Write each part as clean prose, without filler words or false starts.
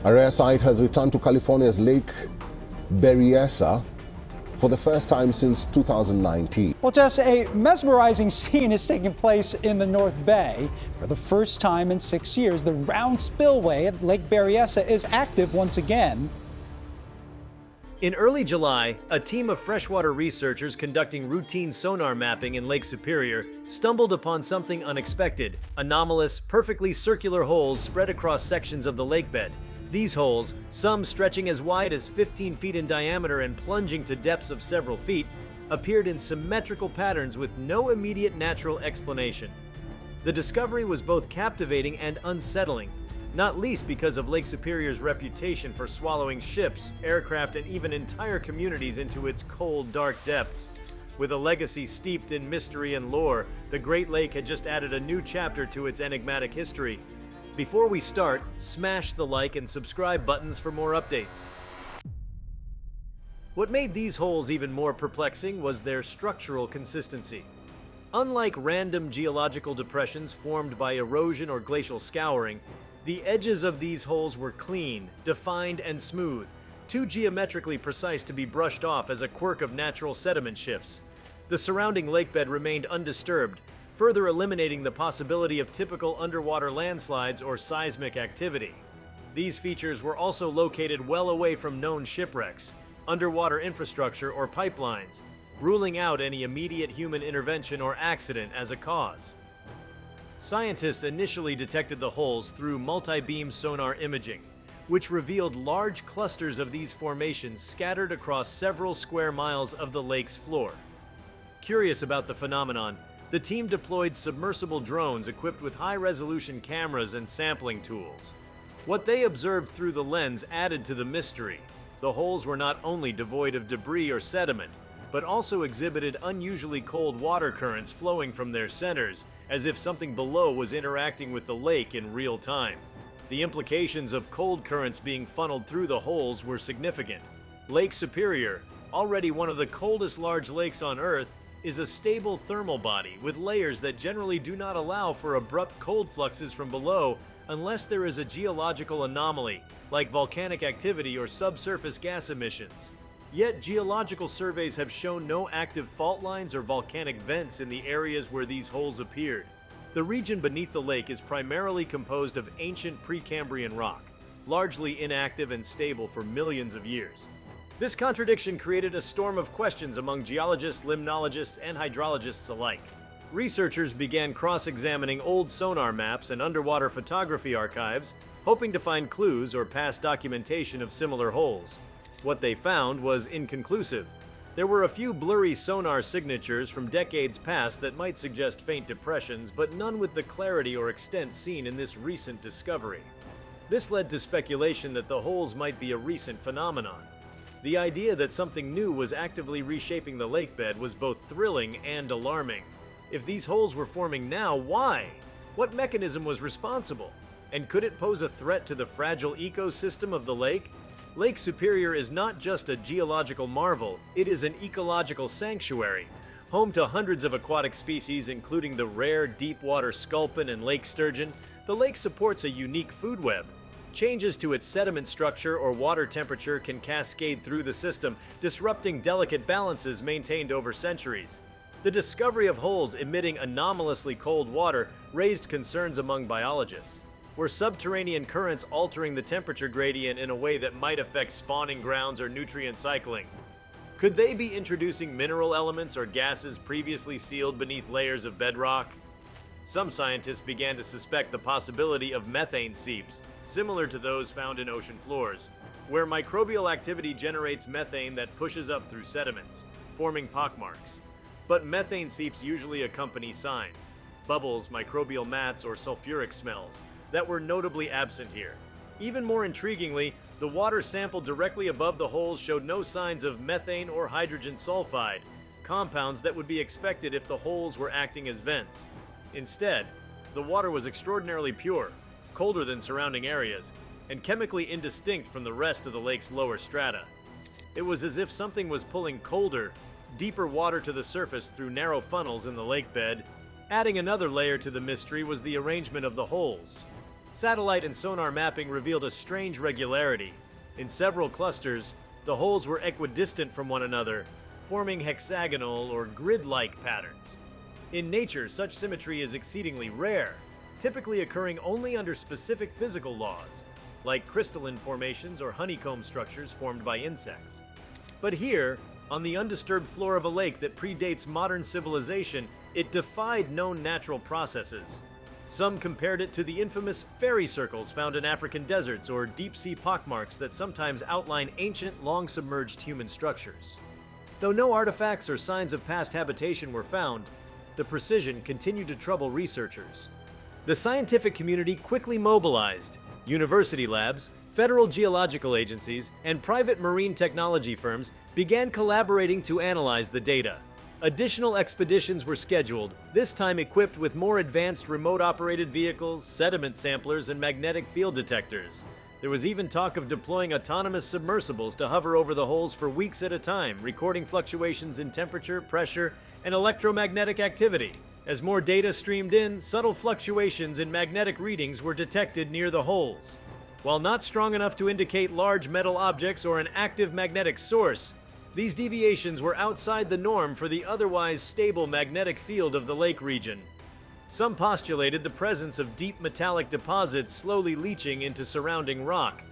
A rare sight has returned to California's Lake Berryessa for the first time since 2019. Well, Jess, a mesmerizing scene is taking place in the North Bay. For the first time in 6 years, the round spillway at Lake Berryessa is active once again. In early July, a team of freshwater researchers conducting routine sonar mapping in Lake Superior stumbled upon something unexpected: anomalous, perfectly circular holes spread across sections of the lakebed. These holes, some stretching as wide as 15 feet in diameter and plunging to depths of several feet, appeared in symmetrical patterns with no immediate natural explanation. The discovery was both captivating and unsettling, not least because of Lake Superior's reputation for swallowing ships, aircraft, and even entire communities into its cold, dark depths. With a legacy steeped in mystery and lore, the Great Lake had just added a new chapter to its enigmatic history. Before we start, smash the like and subscribe buttons for more updates. What made these holes even more perplexing was their structural consistency. Unlike random geological depressions formed by erosion or glacial scouring, the edges of these holes were clean, defined, and smooth, too geometrically precise to be brushed off as a quirk of natural sediment shifts. The surrounding lakebed remained undisturbed, further eliminating the possibility of typical underwater landslides or seismic activity. These features were also located well away from known shipwrecks, underwater infrastructure, or pipelines, ruling out any immediate human intervention or accident as a cause. Scientists initially detected the holes through multi-beam sonar imaging, which revealed large clusters of these formations scattered across several square miles of the lake's floor. Curious about the phenomenon, the team deployed submersible drones equipped with high-resolution cameras and sampling tools. What they observed through the lens added to the mystery. The holes were not only devoid of debris or sediment, but also exhibited unusually cold water currents flowing from their centers, as if something below was interacting with the lake in real time. The implications of cold currents being funneled through the holes were significant. Lake Superior, already one of the coldest large lakes on Earth, is a stable thermal body with layers that generally do not allow for abrupt cold fluxes from below unless there is a geological anomaly, like volcanic activity or subsurface gas emissions. Yet geological surveys have shown no active fault lines or volcanic vents in the areas where these holes appeared. The region beneath the lake is primarily composed of ancient Precambrian rock, largely inactive and stable for millions of years. This contradiction created a storm of questions among geologists, limnologists, and hydrologists alike. Researchers began cross-examining old sonar maps and underwater photography archives, hoping to find clues or past documentation of similar holes. What they found was inconclusive. There were a few blurry sonar signatures from decades past that might suggest faint depressions, but none with the clarity or extent seen in this recent discovery. This led to speculation that the holes might be a recent phenomenon. The idea that something new was actively reshaping the lakebed was both thrilling and alarming. If these holes were forming now, why? What mechanism was responsible? And could it pose a threat to the fragile ecosystem of the lake? Lake Superior is not just a geological marvel, it is an ecological sanctuary. Home to hundreds of aquatic species, including the rare deep-water sculpin and lake sturgeon, the lake supports a unique food web. Changes to its sediment structure or water temperature can cascade through the system, disrupting delicate balances maintained over centuries. The discovery of holes emitting anomalously cold water raised concerns among biologists. Were subterranean currents altering the temperature gradient in a way that might affect spawning grounds or nutrient cycling? Could they be introducing mineral elements or gases previously sealed beneath layers of bedrock? Some scientists began to suspect the possibility of methane seeps, similar to those found in ocean floors, where microbial activity generates methane that pushes up through sediments, forming pockmarks. But methane seeps usually accompany signs: bubbles, microbial mats, or sulfuric smells that were notably absent here. Even more intriguingly, the water sampled directly above the holes showed no signs of methane or hydrogen sulfide, compounds that would be expected if the holes were acting as vents. Instead, the water was extraordinarily pure, colder than surrounding areas, and chemically indistinct from the rest of the lake's lower strata. It was as if something was pulling colder, deeper water to the surface through narrow funnels in the lakebed. Adding another layer to the mystery was the arrangement of the holes. Satellite and sonar mapping revealed a strange regularity. In several clusters, the holes were equidistant from one another, forming hexagonal or grid-like patterns. In nature, such symmetry is exceedingly rare, typically occurring only under specific physical laws, like crystalline formations or honeycomb structures formed by insects. But here, on the undisturbed floor of a lake that predates modern civilization, it defied known natural processes. Some compared it to the infamous fairy circles found in African deserts or deep-sea pockmarks that sometimes outline ancient, long-submerged human structures. Though no artifacts or signs of past habitation were found, the precision continued to trouble researchers. The scientific community quickly mobilized. University labs, federal geological agencies, and private marine technology firms began collaborating to analyze the data. Additional expeditions were scheduled, this time equipped with more advanced remote-operated vehicles, sediment samplers, and magnetic field detectors. There was even talk of deploying autonomous submersibles to hover over the holes for weeks at a time, recording fluctuations in temperature, pressure, and electromagnetic activity. As more data streamed in, subtle fluctuations in magnetic readings were detected near the holes. While not strong enough to indicate large metal objects or an active magnetic source, these deviations were outside the norm for the otherwise stable magnetic field of the lake region. Some postulated the presence of deep metallic deposits slowly leaching into surrounding rock.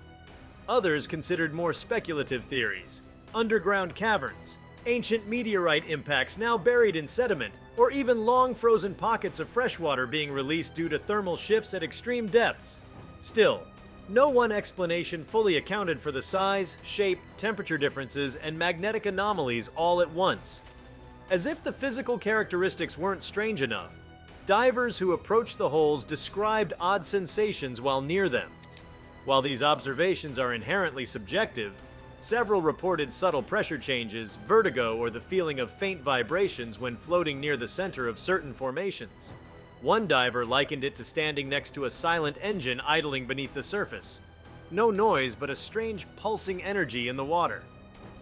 Others considered more speculative theories: underground caverns, ancient meteorite impacts now buried in sediment, or even long frozen pockets of freshwater being released due to thermal shifts at extreme depths. Still, no one explanation fully accounted for the size, shape, temperature differences, and magnetic anomalies all at once. As if the physical characteristics weren't strange enough, divers who approached the holes described odd sensations while near them. While these observations are inherently subjective, several reported subtle pressure changes, vertigo, or the feeling of faint vibrations when floating near the center of certain formations. One diver likened it to standing next to a silent engine idling beneath the surface. No noise, but a strange pulsing energy in the water.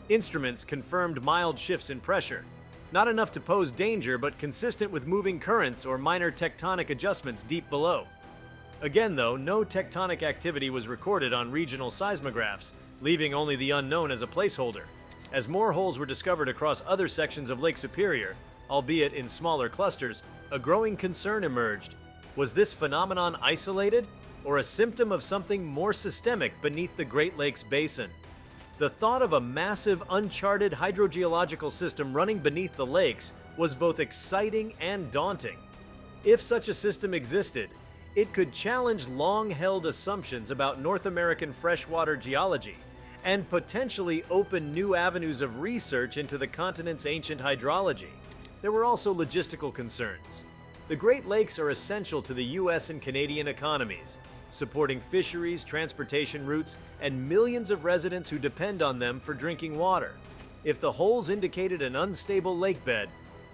Instruments confirmed mild shifts in pressure. Not enough to pose danger, but consistent with moving currents or minor tectonic adjustments deep below. Again, though, no tectonic activity was recorded on regional seismographs, leaving only the unknown as a placeholder. As more holes were discovered across other sections of Lake Superior, albeit in smaller clusters, a growing concern emerged. Was this phenomenon isolated, or a symptom of something more systemic beneath the Great Lakes Basin? The thought of a massive, uncharted hydrogeological system running beneath the lakes was both exciting and daunting. If such a system existed, it could challenge long-held assumptions about North American freshwater geology and potentially open new avenues of research into the continent's ancient hydrology. There were also logistical concerns. The Great Lakes are essential to the US and Canadian economies, supporting fisheries, transportation routes, and millions of residents who depend on them for drinking water. If the holes indicated an unstable lakebed,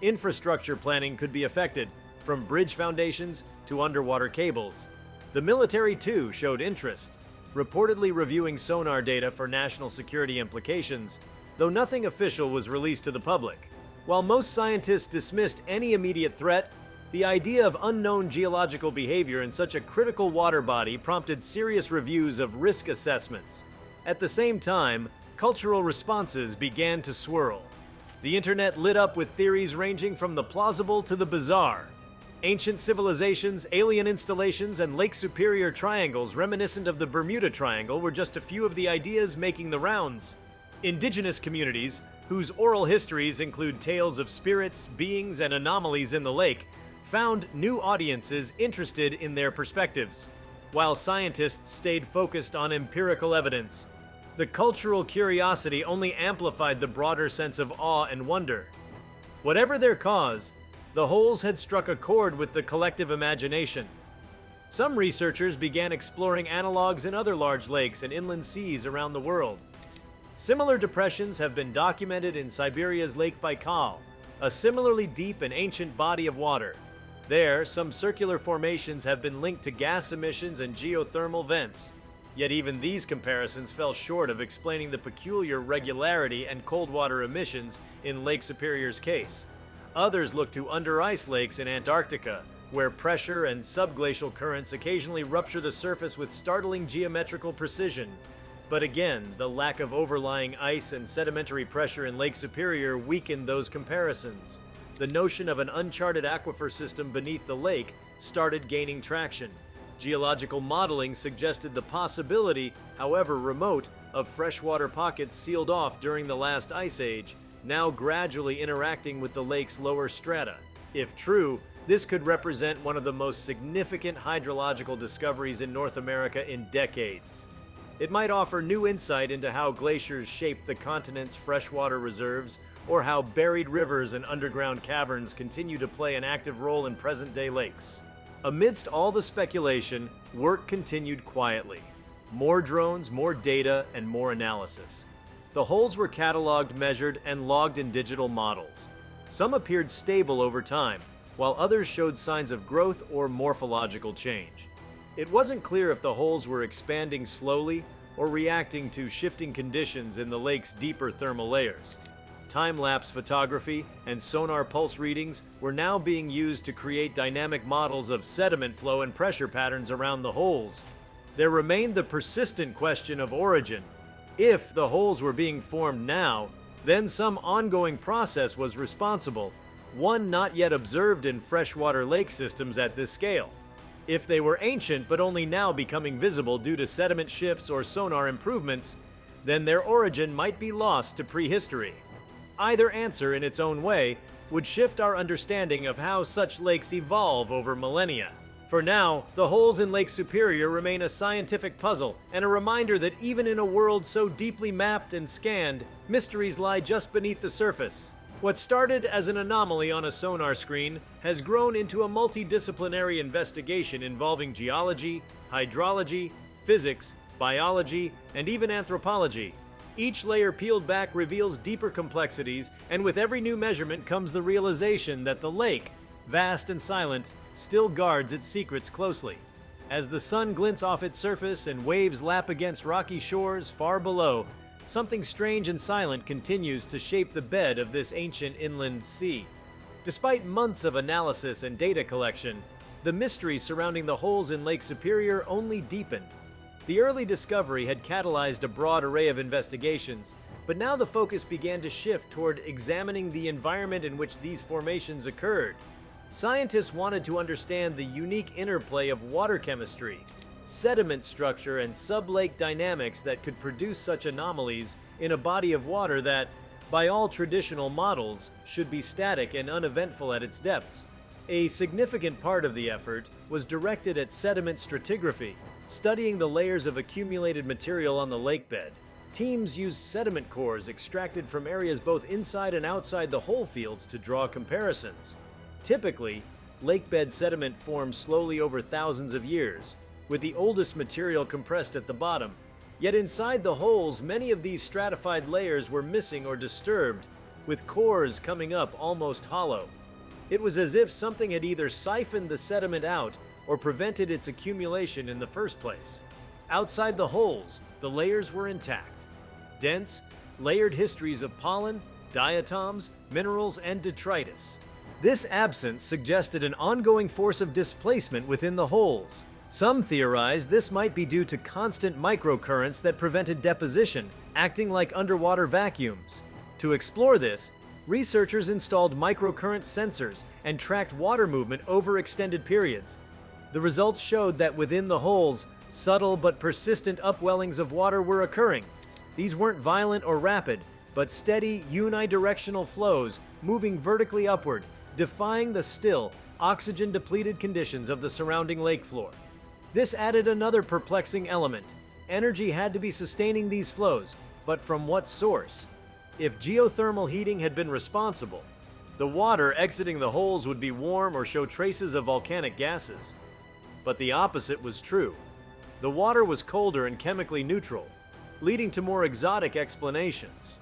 infrastructure planning could be affected, from bridge foundations to underwater cables. The military, too, showed interest, reportedly reviewing sonar data for national security implications, though nothing official was released to the public. While most scientists dismissed any immediate threat, the idea of unknown geological behavior in such a critical water body prompted serious reviews of risk assessments. At the same time, cultural responses began to swirl. The internet lit up with theories ranging from the plausible to the bizarre. Ancient civilizations, alien installations, and Lake Superior triangles reminiscent of the Bermuda Triangle were just a few of the ideas making the rounds. Indigenous communities, whose oral histories include tales of spirits, beings, and anomalies in the lake, found new audiences interested in their perspectives, while scientists stayed focused on empirical evidence. The cultural curiosity only amplified the broader sense of awe and wonder. Whatever their cause, the holes had struck a chord with the collective imagination. Some researchers began exploring analogs in other large lakes and inland seas around the world. Similar depressions have been documented in Siberia's Lake Baikal, a similarly deep and ancient body of water. There, some circular formations have been linked to gas emissions and geothermal vents. Yet even these comparisons fell short of explaining the peculiar regularity and cold water emissions in Lake Superior's case. Others look to under-ice lakes in Antarctica, where pressure and subglacial currents occasionally rupture the surface with startling geometrical precision. But again, the lack of overlying ice and sedimentary pressure in Lake Superior weakened those comparisons. The notion of an uncharted aquifer system beneath the lake started gaining traction. Geological modeling suggested the possibility, however remote, of freshwater pockets sealed off during the last ice age, now gradually interacting with the lake's lower strata. If true, this could represent one of the most significant hydrological discoveries in North America in decades. It might offer new insight into how glaciers shaped the continent's freshwater reserves, or how buried rivers and underground caverns continue to play an active role in present-day lakes. Amidst all the speculation, work continued quietly. More drones, more data, and more analysis. The holes were cataloged, measured, and logged in digital models. Some appeared stable over time, while others showed signs of growth or morphological change. It wasn't clear if the holes were expanding slowly or reacting to shifting conditions in the lake's deeper thermal layers. Time-lapse photography and sonar pulse readings were now being used to create dynamic models of sediment flow and pressure patterns around the holes. There remained the persistent question of origin. If the holes were being formed now, then some ongoing process was responsible, one not yet observed in freshwater lake systems at this scale. If they were ancient but only now becoming visible due to sediment shifts or sonar improvements, then their origin might be lost to prehistory. Either answer in its own way would shift our understanding of how such lakes evolve over millennia. For now, the holes in Lake Superior remain a scientific puzzle and a reminder that even in a world so deeply mapped and scanned, mysteries lie just beneath the surface. What started as an anomaly on a sonar screen has grown into a multidisciplinary investigation involving geology, hydrology, physics, biology, and even anthropology. Each layer peeled back reveals deeper complexities, and with every new measurement comes the realization that the lake, vast and silent, still guards its secrets closely. As the sun glints off its surface and waves lap against rocky shores far below, something strange and silent continues to shape the bed of this ancient inland sea. Despite months of analysis and data collection, the mystery surrounding the holes in Lake Superior only deepened. The early discovery had catalyzed a broad array of investigations, but now the focus began to shift toward examining the environment in which these formations occurred. Scientists wanted to understand the unique interplay of water chemistry, sediment structure, and sublake dynamics that could produce such anomalies in a body of water that, by all traditional models, should be static and uneventful at its depths. A significant part of the effort was directed at sediment stratigraphy, studying the layers of accumulated material on the lakebed. Teams used sediment cores extracted from areas both inside and outside the hole fields to draw comparisons. Typically, lakebed sediment forms slowly over thousands of years, with the oldest material compressed at the bottom. Yet inside the holes, many of these stratified layers were missing or disturbed, with cores coming up almost hollow. It was as if something had either siphoned the sediment out or prevented its accumulation in the first place. Outside the holes, the layers were intact. Dense, layered histories of pollen, diatoms, minerals, and detritus. This absence suggested an ongoing force of displacement within the holes. Some theorize this might be due to constant microcurrents that prevented deposition, acting like underwater vacuums. To explore this, researchers installed microcurrent sensors and tracked water movement over extended periods. The results showed that within the holes, subtle but persistent upwellings of water were occurring. These weren't violent or rapid, but steady, unidirectional flows moving vertically upward, defying the still, oxygen-depleted conditions of the surrounding lake floor. This added another perplexing element. Energy had to be sustaining these flows, but from what source? If geothermal heating had been responsible, the water exiting the holes would be warm or show traces of volcanic gases. But the opposite was true. The water was colder and chemically neutral, leading to more exotic explanations.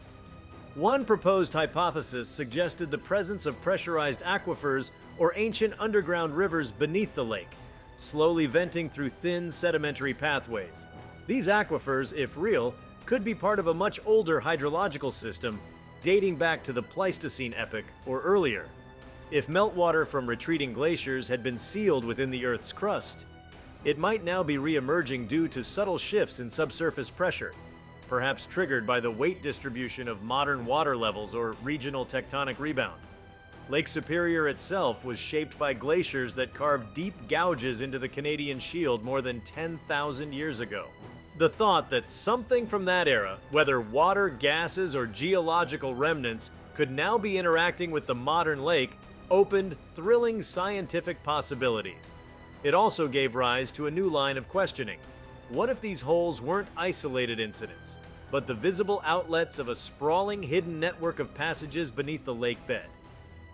One proposed hypothesis suggested the presence of pressurized aquifers or ancient underground rivers beneath the lake, slowly venting through thin sedimentary pathways. These aquifers, if real, could be part of a much older hydrological system dating back to the Pleistocene epoch or earlier. If meltwater from retreating glaciers had been sealed within the Earth's crust, it might now be re-emerging due to subtle shifts in subsurface pressure, perhaps triggered by the weight distribution of modern water levels or regional tectonic rebound. Lake Superior itself was shaped by glaciers that carved deep gouges into the Canadian Shield more than 10,000 years ago. The thought that something from that era, whether water, gases, or geological remnants, could now be interacting with the modern lake opened thrilling scientific possibilities. It also gave rise to a new line of questioning. What if these holes weren't isolated incidents, but the visible outlets of a sprawling hidden network of passages beneath the lake bed?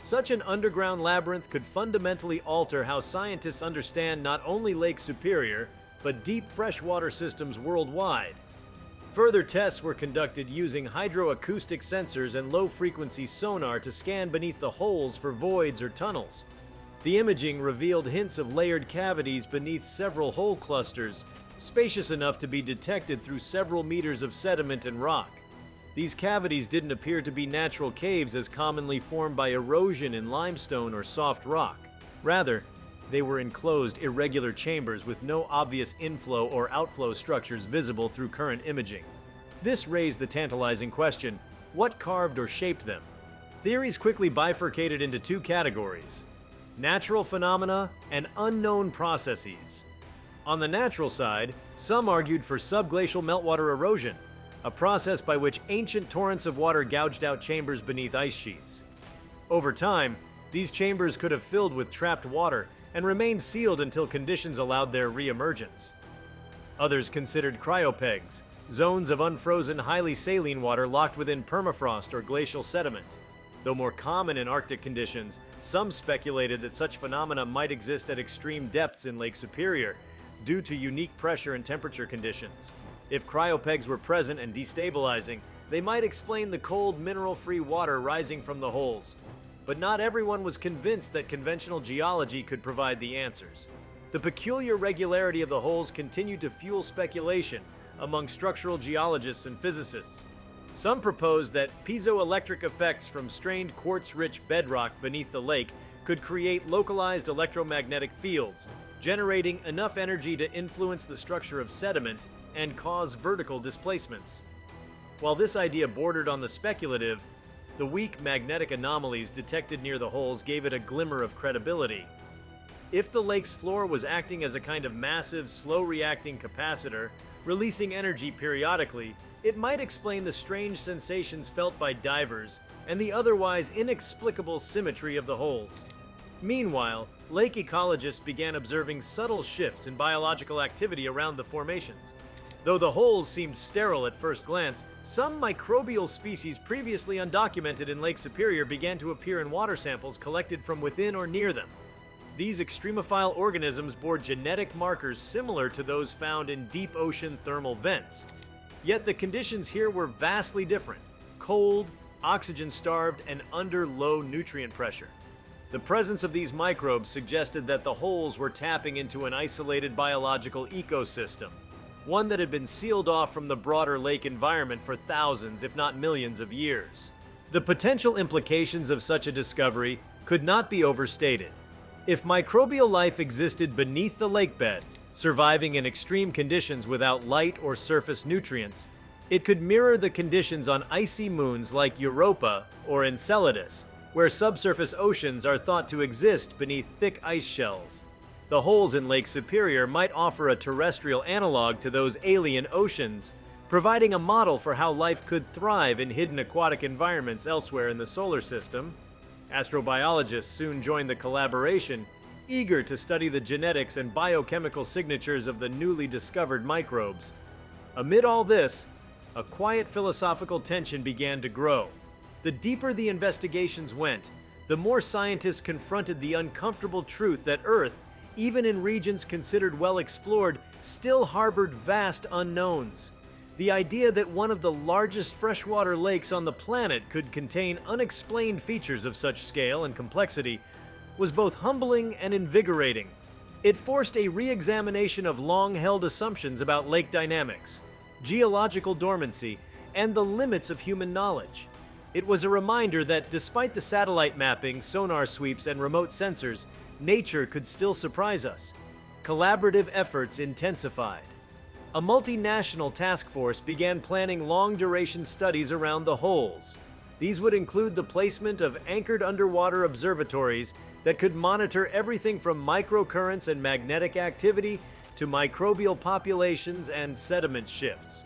Such an underground labyrinth could fundamentally alter how scientists understand not only Lake Superior, but deep freshwater systems worldwide. Further tests were conducted using hydroacoustic sensors and low-frequency sonar to scan beneath the holes for voids or tunnels. The imaging revealed hints of layered cavities beneath several hole clusters, spacious enough to be detected through several meters of sediment and rock. These cavities didn't appear to be natural caves as commonly formed by erosion in limestone or soft rock. Rather, they were enclosed, irregular chambers with no obvious inflow or outflow structures visible through current imaging. This raised the tantalizing question, what carved or shaped them? Theories quickly bifurcated into two categories: natural phenomena and unknown processes. On the natural side, some argued for subglacial meltwater erosion, a process by which ancient torrents of water gouged out chambers beneath ice sheets. Over time, these chambers could have filled with trapped water and remained sealed until conditions allowed their re-emergence. Others considered cryopegs, zones of unfrozen, highly saline water locked within permafrost or glacial sediment. Though more common in Arctic conditions, some speculated that such phenomena might exist at extreme depths in Lake Superior due to unique pressure and temperature conditions. If cryopegs were present and destabilizing, they might explain the cold, mineral-free water rising from the holes. But not everyone was convinced that conventional geology could provide the answers. The peculiar regularity of the holes continued to fuel speculation among structural geologists and physicists. Some proposed that piezoelectric effects from strained quartz-rich bedrock beneath the lake could create localized electromagnetic fields, generating enough energy to influence the structure of sediment and cause vertical displacements. While this idea bordered on the speculative, the weak magnetic anomalies detected near the holes gave it a glimmer of credibility. If the lake's floor was acting as a kind of massive, slow-reacting capacitor, releasing energy periodically, it might explain the strange sensations felt by divers and the otherwise inexplicable symmetry of the holes. Meanwhile, lake ecologists began observing subtle shifts in biological activity around the formations. Though the holes seemed sterile at first glance, some microbial species previously undocumented in Lake Superior began to appear in water samples collected from within or near them. These extremophile organisms bore genetic markers similar to those found in deep ocean thermal vents. Yet the conditions here were vastly different: cold, oxygen-starved, and under low nutrient pressure. The presence of these microbes suggested that the holes were tapping into an isolated biological ecosystem, one that had been sealed off from the broader lake environment for thousands, if not millions of years. The potential implications of such a discovery could not be overstated. If microbial life existed beneath the lakebed, surviving in extreme conditions without light or surface nutrients, it could mirror the conditions on icy moons like Europa or Enceladus, where subsurface oceans are thought to exist beneath thick ice shells. The holes in Lake Superior might offer a terrestrial analog to those alien oceans, providing a model for how life could thrive in hidden aquatic environments elsewhere in the solar system. Astrobiologists soon joined the collaboration, eager to study the genetics and biochemical signatures of the newly discovered microbes. Amid all this, a quiet philosophical tension began to grow. The deeper the investigations went, the more scientists confronted the uncomfortable truth that Earth, even in regions considered well explored, still harbored vast unknowns. The idea that one of the largest freshwater lakes on the planet could contain unexplained features of such scale and complexity was both humbling and invigorating. It forced a re-examination of long-held assumptions about lake dynamics, geological dormancy, and the limits of human knowledge. It was a reminder that despite the satellite mapping, sonar sweeps, and remote sensors, nature could still surprise us. Collaborative efforts intensified. A multinational task force began planning long-duration studies around the holes. These would include the placement of anchored underwater observatories that could monitor everything from microcurrents and magnetic activity to microbial populations and sediment shifts.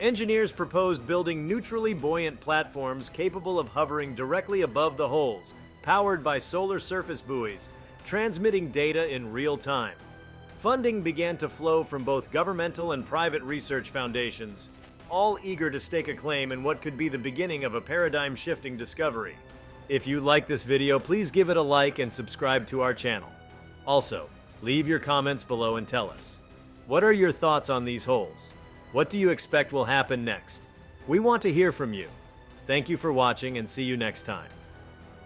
Engineers proposed building neutrally buoyant platforms capable of hovering directly above the holes, powered by solar surface buoys, transmitting data in real time. Funding began to flow from both governmental and private research foundations, all eager to stake a claim in what could be the beginning of a paradigm-shifting discovery. If you like this video, please give it a like and subscribe to our channel. Also, leave your comments below and tell us, what are your thoughts on these holes? What do you expect will happen next? We want to hear from you. Thank you for watching and see you next time.